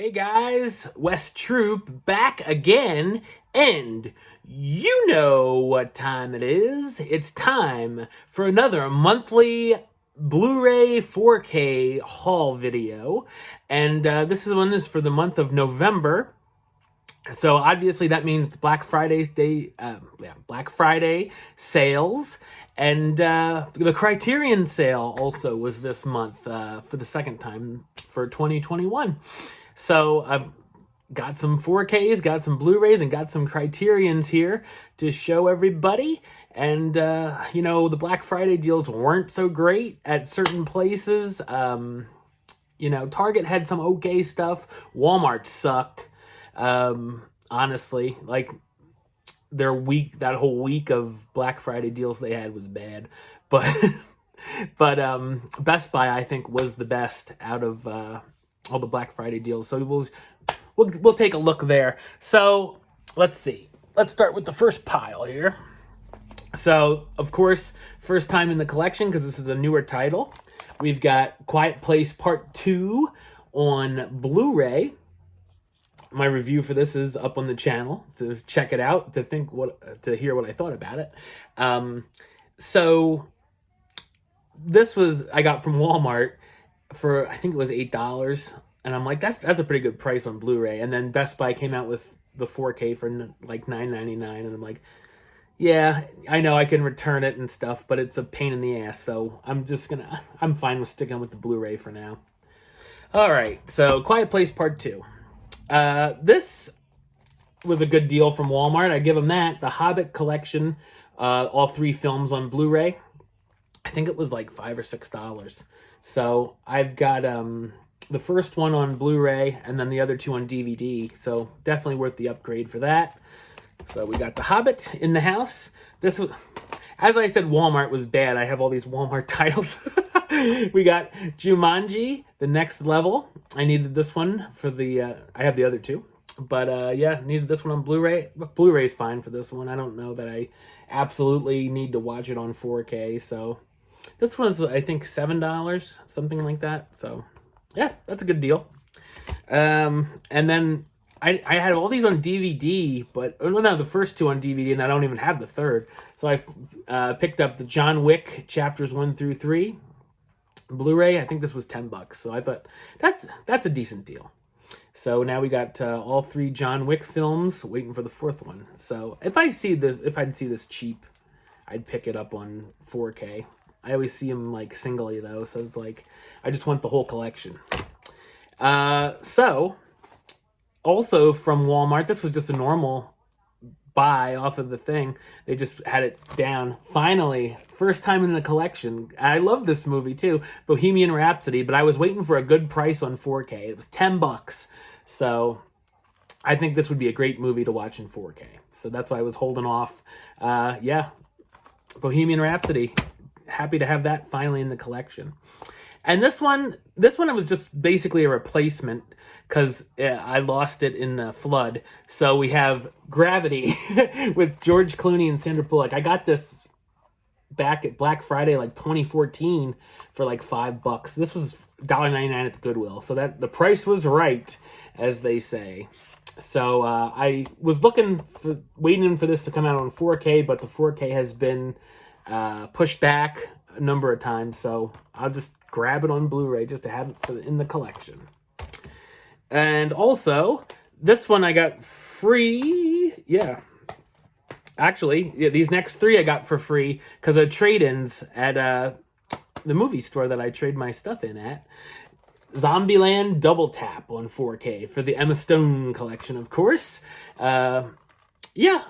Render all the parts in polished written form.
Hey guys, Wes Troop back again, and you know what time it is. It's time for another monthly Blu-ray 4K haul video, and this is for the month of November. So obviously that means Black Friday sales, and the Criterion sale also was this month for the second time for 2021. So I've got some 4Ks, got some Blu-rays, and got some Criterions here to show everybody. And, the Black Friday deals weren't so great at certain places. Target had some okay stuff. Walmart sucked. Honestly, like that whole week of Black Friday deals they had was bad. But, Best Buy, I think, was the best out of, all the Black Friday deals. So we'll take a look there. So let's see. Let's start with the first pile here. So, of course, first time in the collection because this is a newer title. We've got Quiet Place Part 2 on Blu-ray. My review for this is up on the channel, to check it out, to hear what I thought about it. So this I got from Walmart for, I think it was $8, and I'm like, that's a pretty good price on Blu-ray. And then Best Buy came out with the 4K for like $9.99, and I'm like, yeah, I know I can return it and stuff, but it's a pain in the ass, so I'm fine with sticking with the Blu-ray for now. All right, so Quiet Place Part 2. This was a good deal from Walmart. I give them that. The Hobbit collection, all 3 films on Blu-ray. I think it was like $5 or $6. So I've got the first one on Blu-ray and then the other 2 on DVD. So definitely worth the upgrade for that. So we got The Hobbit in the house. This was, as I said, Walmart was bad. I have all these Walmart titles. We got Jumanji, The Next Level. I needed this one for I have the other 2. But needed this one on Blu-ray. Blu-ray's fine for this one. I don't know that I absolutely need to watch it on 4K. So this was, I think, $7, something like that. So, yeah, that's a good deal. And then I had all these on DVD, the first 2 on DVD, and I don't even have the third. So I picked up the John Wick chapters 1 through 3 Blu-ray. I think this was $10. So I thought that's a decent deal. So now we got all 3 John Wick films, waiting for the 4th one. So if I'd see this cheap, I'd pick it up on 4K. I always see them like singly though, so it's like I just want the whole collection. So also from Walmart, this was just a normal buy off of the thing. They just had it down. Finally, first time in the collection. I love this movie too, Bohemian Rhapsody, but I was waiting for a good price on 4K. It was $10. So I think this would be a great movie to watch in 4K. So that's why I was holding off. Bohemian Rhapsody. Happy to have that finally in the collection. And this one it was just basically a replacement because I lost it in the flood. So we have Gravity with George Clooney and Sandra Bullock. I got this back at Black Friday, like 2014, for like $5. This was $1.99 at the Goodwill. So that the price was right, as they say. So I was waiting for this to come out on 4K, but the 4K has been pushed back a number of times, so I'll just grab it on Blu-ray just to have it in the collection. And also, this one I got free. These next 3 I got for free because of trade-ins at the movie store that I trade my stuff in at. Zombieland Double Tap on 4K for the Emma Stone collection, of course. I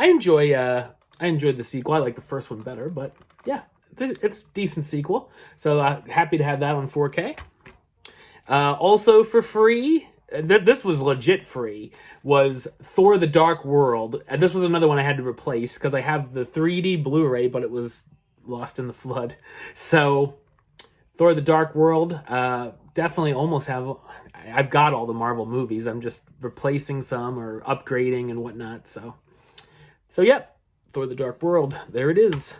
enjoyed the sequel. I like the first one better, but yeah, it's a decent sequel. So happy to have that on 4K. Also for free, this was legit free, was Thor: The Dark World. And this was another one I had to replace because I have the 3D Blu-ray, but it was lost in the flood. So Thor: The Dark World, definitely I've got all the Marvel movies. I'm just replacing some or upgrading and whatnot. So yep, Thor: The Dark World, there it is.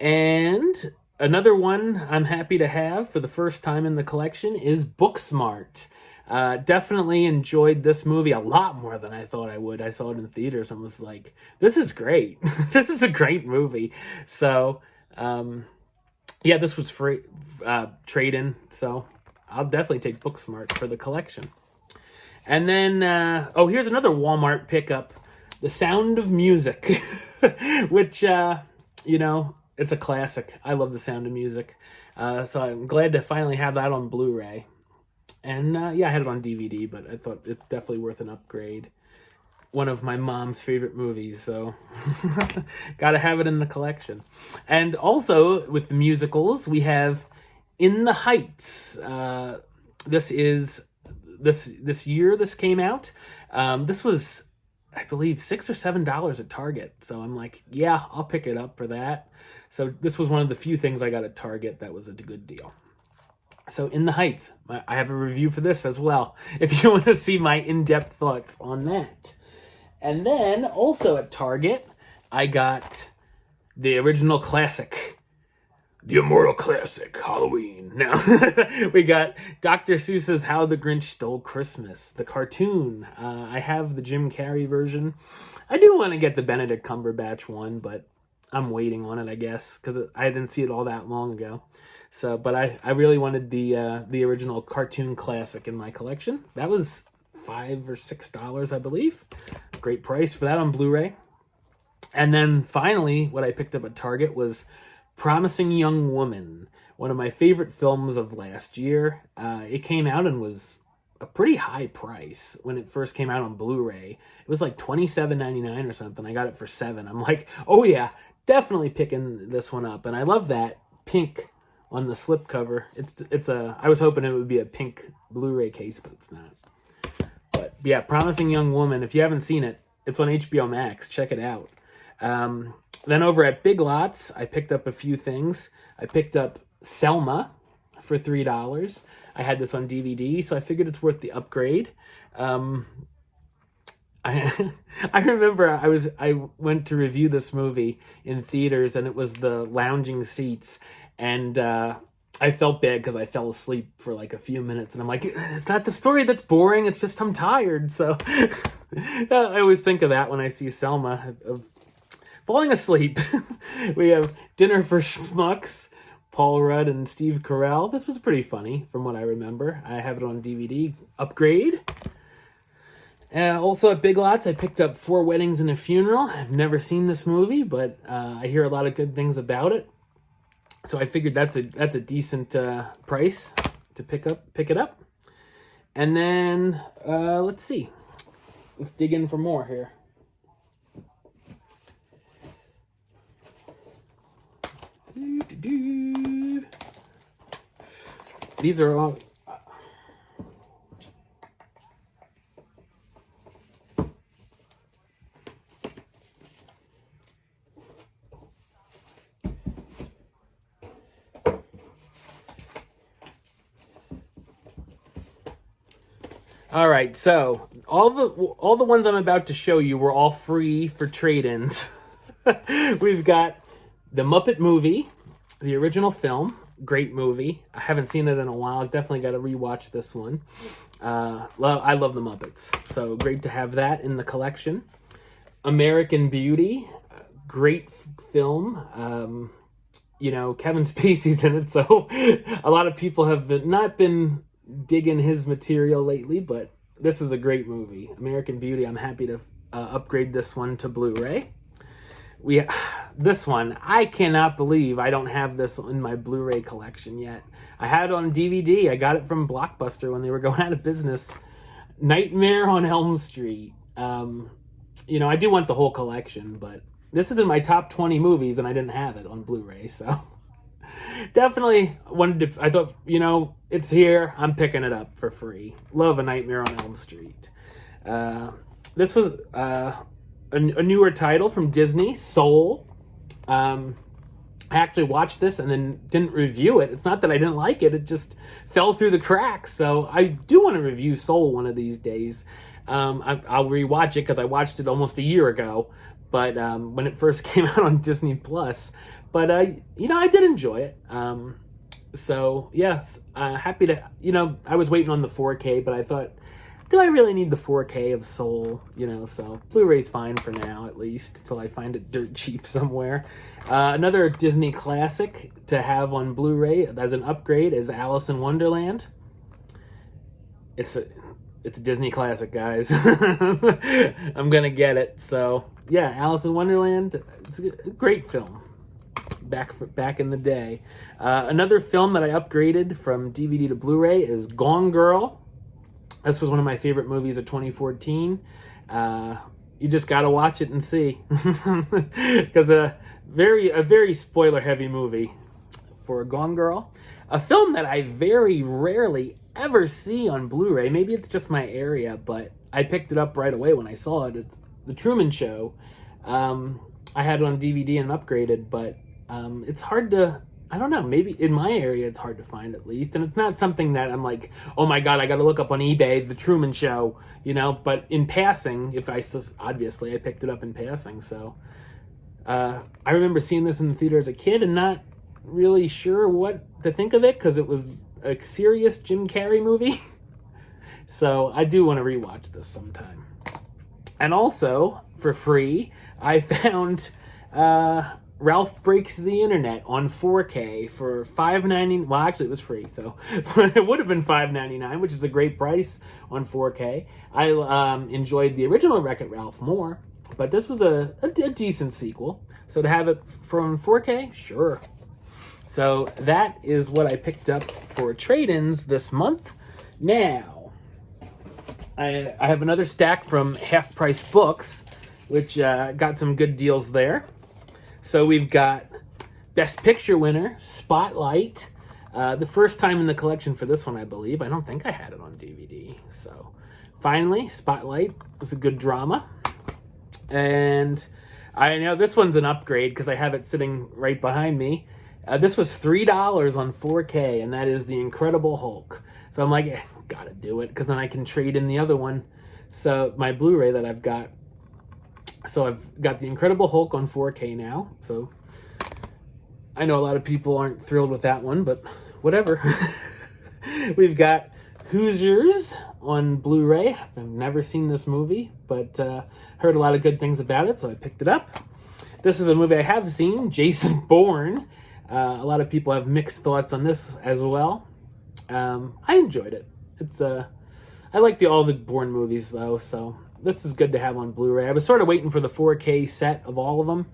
And another one I'm happy to have for the first time in the collection is Booksmart. Definitely enjoyed this movie a lot more than I thought I would. I saw it in theaters and was like, this is great. This is a great movie. So, yeah, this was free trade-in, so I'll definitely take Booksmart for the collection. And then, oh, here's another Walmart pickup, The Sound of Music, which, you know, it's a classic. I love The Sound of Music. So I'm glad to finally have that on Blu-ray. And, yeah, I had it on DVD, but I thought it's definitely worth an upgrade. One of my mom's favorite movies, so gotta have it in the collection. And also, with the musicals, we have In the Heights. This year this came out. This was, I believe, $6 or $7 at Target. So I'm like, yeah, I'll pick it up for that. So this was one of the few things I got at Target that was a good deal. So In the Heights, I have a review for this as well, if you want to see my in-depth thoughts on that. And then, also at Target, I got the original classic, the immortal classic, Halloween. Now, we got Dr. Seuss's How the Grinch Stole Christmas, the cartoon. I have the Jim Carrey version. I do want to get the Benedict Cumberbatch one, but I'm waiting on it, I guess, because I didn't see it all that long ago. So, but I really wanted the original cartoon classic in my collection. That was $5 or $6, I believe. Great price for that on Blu-ray. And then finally, what I picked up at Target was Promising Young Woman, one of my favorite films of last year. It came out and was a pretty high price when it first came out on Blu-ray. It was like $27.99 or something. I got it for $7. I'm like, oh yeah, definitely picking this one up. And I love that pink on the slipcover. I was hoping it would be a pink Blu-ray case, but it's not. But yeah, Promising Young Woman, if you haven't seen it, it's on HBO Max. Check it out. Then over at Big Lots, I picked up a few things. I picked up Selma for $3. I had this on DVD, so I figured it's worth the upgrade. I remember I went to review this movie in theaters, and it was the lounging seats, and I felt bad because I fell asleep for like a few minutes, and I'm like, it's not the story that's boring, it's just I'm tired. So I always think of that when I see Selma, of falling asleep. We have Dinner for Schmucks, Paul Rudd and Steve Carell. This was pretty funny from what I remember. I have it on DVD. Upgrade. Also at Big Lots, I picked up Four Weddings and a Funeral. I've never seen this movie, but I hear a lot of good things about it. So I figured that's a decent price to pick it up. And then let's see. Let's dig in for more here. These are all. All right, so all the ones I'm about to show you were all free for trade-ins. We've got The Muppet Movie, the original film, great movie. I haven't seen it in a while. I've definitely got to rewatch this one. I love the Muppets, so great to have that in the collection. American Beauty, great film. You know, Kevin Spacey's in it, so a lot of people have not been digging his material lately, but this is a great movie. American Beauty, I'm happy to upgrade this one to Blu-ray. This one, I cannot believe I don't have this in my Blu-ray collection yet. I had it on DVD. I got it from Blockbuster when they were going out of business. Nightmare on Elm Street. You know, I do want the whole collection, but this is in my top 20 movies, and I didn't have it on Blu-ray, so definitely wanted to. I thought, you know, it's here. I'm picking it up for free. Love A Nightmare on Elm Street. This was a newer title from Disney, Soul. I actually watched this and then didn't review it. It's not that I didn't like it. It just fell through the cracks. So I do want to review Soul one of these days. I'll rewatch it because I watched it almost a year ago. But when it first came out on Disney Plus. But, you know, I did enjoy it. So, yes, happy to, I was waiting on the 4K, but I thought, do I really need the 4K of Soul? So Blu-ray's fine for now, at least, until I find it dirt cheap somewhere. Another Disney classic to have on Blu-ray as an upgrade is Alice in Wonderland. It's a Disney classic, guys. I'm gonna get it. So yeah, Alice in Wonderland. It's a great film. Back in the day. Another film that I upgraded from DVD to Blu-ray is Gone Girl. This was one of my favorite movies of 2014. You just gotta watch it and see, because a very spoiler heavy movie for Gone Girl. A film that I very rarely ever see on Blu-ray. Maybe it's just my area, but I picked it up right away when I saw it. It's The Truman Show. I had it on DVD and upgraded, but it's hard to, I don't know, maybe in my area it's hard to find, at least. And it's not something that I'm like, oh my God, I got to look up on eBay, The Truman Show, but in passing, obviously I picked it up in passing. So I remember seeing this in the theater as a kid and not really sure what to think of it, because it was a serious Jim Carrey movie. So I do want to rewatch this sometime. And also, for free, I found Ralph Breaks the Internet on 4K for $5.99. Well, actually, it was free, so it would have been $5.99, which is a great price on 4K. I enjoyed the original Wreck-It Ralph more, but this was a decent sequel. So to have it from 4K, sure. So that is what I picked up for trade-ins this month. Now, I have another stack from Half Price Books, which got some good deals there. So we've got Best Picture winner, Spotlight. The first time in the collection for this one, I believe. I don't think I had it on DVD. So finally, Spotlight was a good drama. And I know this one's an upgrade because I have it sitting right behind me. This was $3 on 4K, and that is The Incredible Hulk. So I'm like, gotta do it, because then I can trade in the other one. So my Blu-ray that I've got. So I've got The Incredible Hulk on 4K now. So I know a lot of people aren't thrilled with that one, but whatever. We've got Hoosiers on Blu-ray. I've never seen this movie, but heard a lot of good things about it, so I picked it up. This is a movie I have seen, Jason Bourne. A lot of people have mixed thoughts on this as well. I enjoyed it. I like all the Bourne movies, though, so this is good to have on Blu-ray. I was sort of waiting for the 4K set of all of them,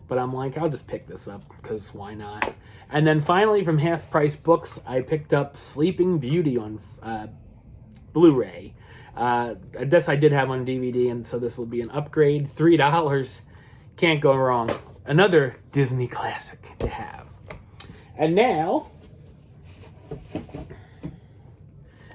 but I'm like, I'll just pick this up, because why not? And then finally, from Half Price Books, I picked up Sleeping Beauty on Blu-ray. This I did have on DVD, and so this will be an upgrade. $3. Can't go wrong. Another Disney classic to have. And now,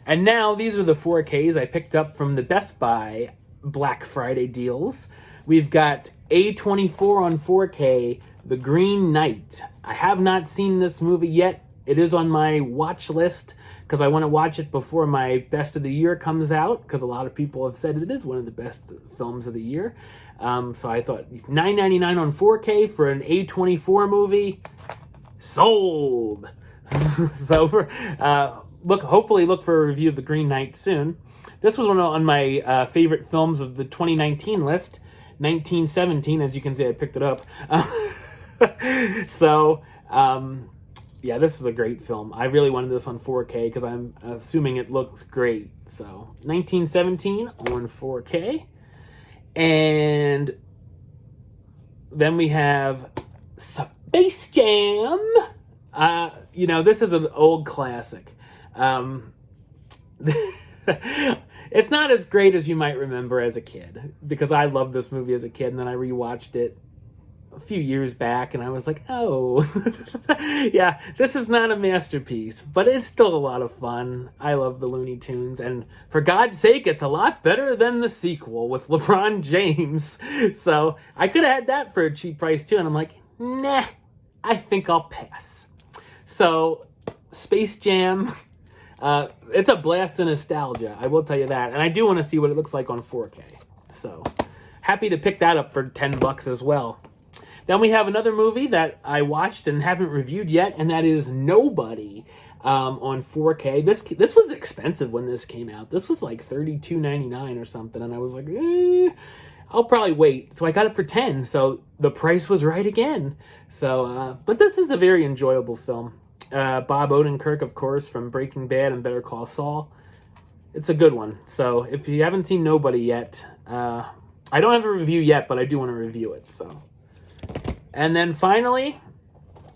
these are the 4Ks I picked up from the Best Buy Black Friday deals. We've got A24 on 4K, The Green Knight. I have not seen this movie yet. It is on my watch list because I want to watch it before my Best of the Year comes out, because a lot of people have said it is one of the best films of the year. So I thought $9.99 on 4K for an A24 movie. Sold. So hopefully look for a review of The Green Knight soon. This was one on my favorite films of the 2019 list, 1917. As you can see, I picked it up. Yeah, this is a great film. I really wanted this on 4K because I'm assuming it looks great. So 1917 on 4K. And then we have Space Jam. This is an old classic. It's not as great as you might remember as a kid, because I loved this movie as a kid, and then I rewatched it a few years back, and I was like, oh, yeah, this is not a masterpiece, but it's still a lot of fun. I love the Looney Tunes, and for God's sake, it's a lot better than the sequel with LeBron James. So I could have had that for a cheap price too, and I'm like, nah, I think I'll pass. So Space Jam, it's a blast of nostalgia, I will tell you that, and I do want to see what it looks like on 4K. So happy to pick that up for $10 as well. Then we have another movie that I watched and haven't reviewed yet, and that is Nobody on 4K. This was expensive when this came out. This was like $32.99 or something, and I was like, I'll probably wait. So I got it for $10, so the price was right again. So, but this is a very enjoyable film. Bob Odenkirk, of course, from Breaking Bad and Better Call Saul. It's a good one. So if you haven't seen Nobody yet, I don't have a review yet, but I do want to review it. So, and then finally,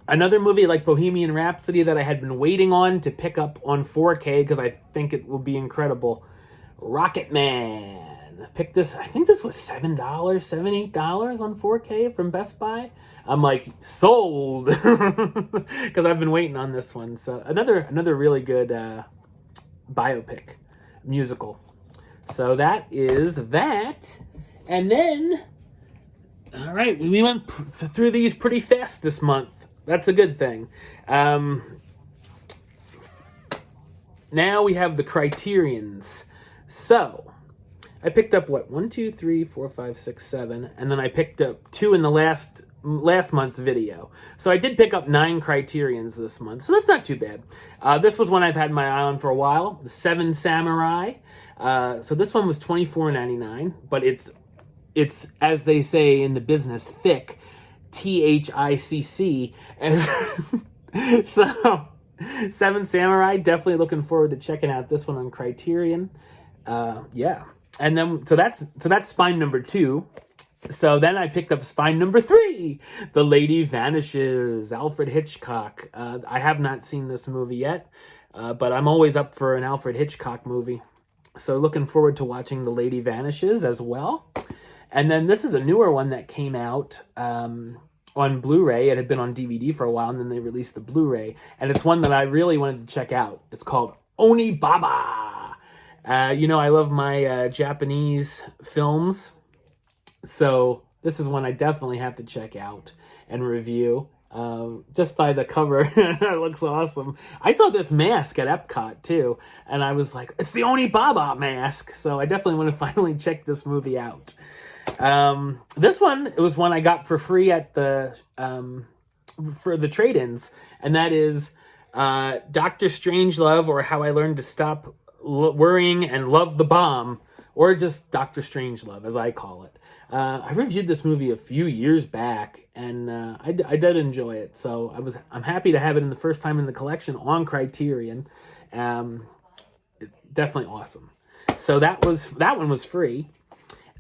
another movie like Bohemian Rhapsody that I had been waiting on to pick up on 4K because I think it will be incredible. Rocket Man. Picked this, I think this was $7, $7, $8 on 4K from Best Buy. I'm like, sold, because I've been waiting on this one. So another really good biopic, musical. So that is that. And then, all right, we went through these pretty fast this month. That's a good thing. Now we have the Criterions. So I picked up what, 1, 2, 3, 4, 5, 6, 7, and then I picked up 2 in the last month's video. So I did pick up 9 Criterions this month, so that's not too bad. This was one I've had my eye on for a while, The Seven Samurai. So this one was $24.99, but it's as they say in the business, thick, THICC. So Seven Samurai, definitely looking forward to checking out this one on Criterion. Yeah. And then, so that's spine number 2. So then I picked up spine number 3, The Lady Vanishes, Alfred Hitchcock. I have not seen this movie yet, but I'm always up for an Alfred Hitchcock movie. So looking forward to watching The Lady Vanishes as well. And then this is a newer one that came out on Blu-ray. It had been on DVD for a while, and then they released the Blu-ray. And it's one that I really wanted to check out. It's called Oni Baba. You know, I love my Japanese films, so this is one I definitely have to check out and review. Just by the cover, it looks awesome. I saw this mask at Epcot, too, and I was like, it's the Oni Baba mask, so I definitely want to finally check this movie out. This one, it was one I got for free at the for the trade-ins, and that is Dr. Strangelove, or How I Learned to Stop Worrying and Love the Bomb, or just Dr. Strangelove, as I call it. I reviewed this movie a few years back, and I did enjoy it. So I'm happy to have it in the first time in the collection on Criterion. Definitely awesome. So that one was free.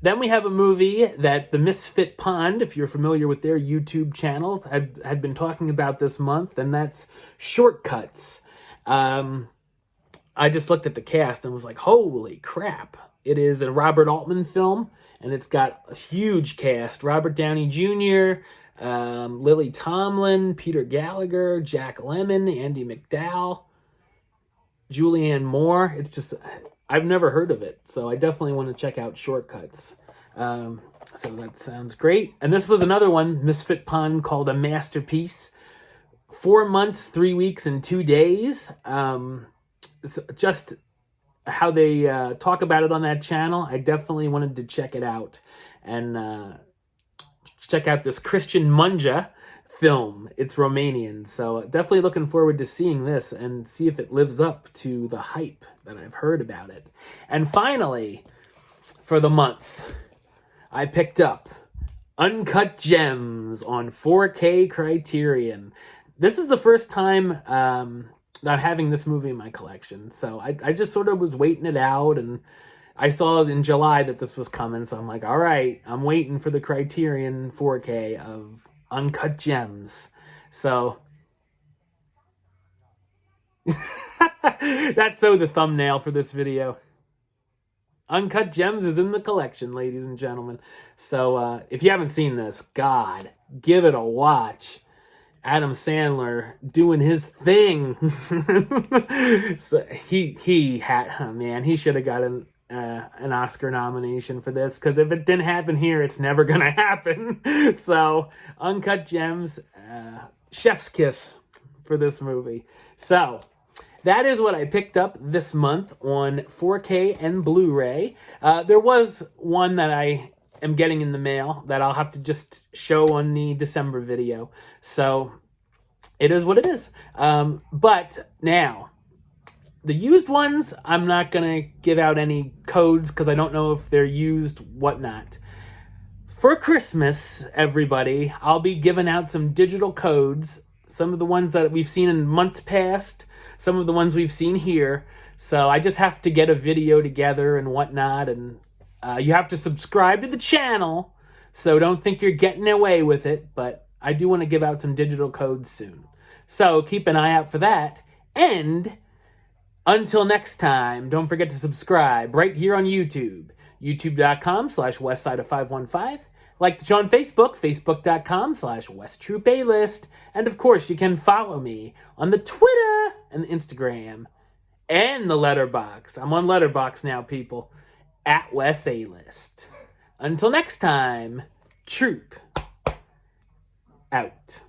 Then we have a movie that the Misfit Pond, if you're familiar with their YouTube channel, had been talking about this month, and that's Shortcuts. I just looked at the cast and was like, holy crap. It is a Robert Altman film, and it's got a huge cast. Robert Downey Jr., Lily Tomlin, Peter Gallagher, Jack Lemmon, Andy McDowell, Julianne Moore. It's just, I've never heard of it, so I definitely want to check out Shortcuts. So that sounds great. And this was another one, Misfit Pond, called A Masterpiece. 4 months, 3 weeks, and 2 days. So just how they talk about it on that channel, I definitely wanted to check it out and check out this Christian Munja film. It's Romanian, so definitely looking forward to seeing this and see if it lives up to the hype that I've heard about it. And finally, for the month, I picked up Uncut Gems on 4K Criterion. This is the first time I'm having this movie in my collection, so I just sort of was waiting it out, and I saw in July that this was coming, so I'm like, all right, I'm waiting for the Criterion 4K of Uncut Gems. So that's the thumbnail for this video. Uncut Gems is in the collection, ladies and gentlemen. So if you haven't seen this, God, give it a watch. Adam Sandler doing his thing. So he had, man, he should have got an Oscar nomination for this, because if it didn't happen here, it's never gonna happen. So Uncut Gems, chef's kiss for this movie. So that is what I picked up this month on 4K and Blu-ray. There was one that I am getting in the mail that I'll have to just show on the December video. So it is what it is. But now, the used ones, I'm not going to give out any codes because I don't know if they're used, whatnot. For Christmas, everybody, I'll be giving out some digital codes. Some of the ones that we've seen in months past, some of the ones we've seen here. So I just have to get a video together and whatnot. And you have to subscribe to the channel. So don't think you're getting away with it. But I do want to give out some digital codes soon. So keep an eye out for that. And until next time, don't forget to subscribe right here on YouTube. YouTube.com/Westside515. Like the show on Facebook, Facebook.com/WestTroupeAlist. And of course, you can follow me on the Twitter and the Instagram and the Letterboxd. I'm on Letterboxd now, people. @WesAlist. Until next time, Troop out.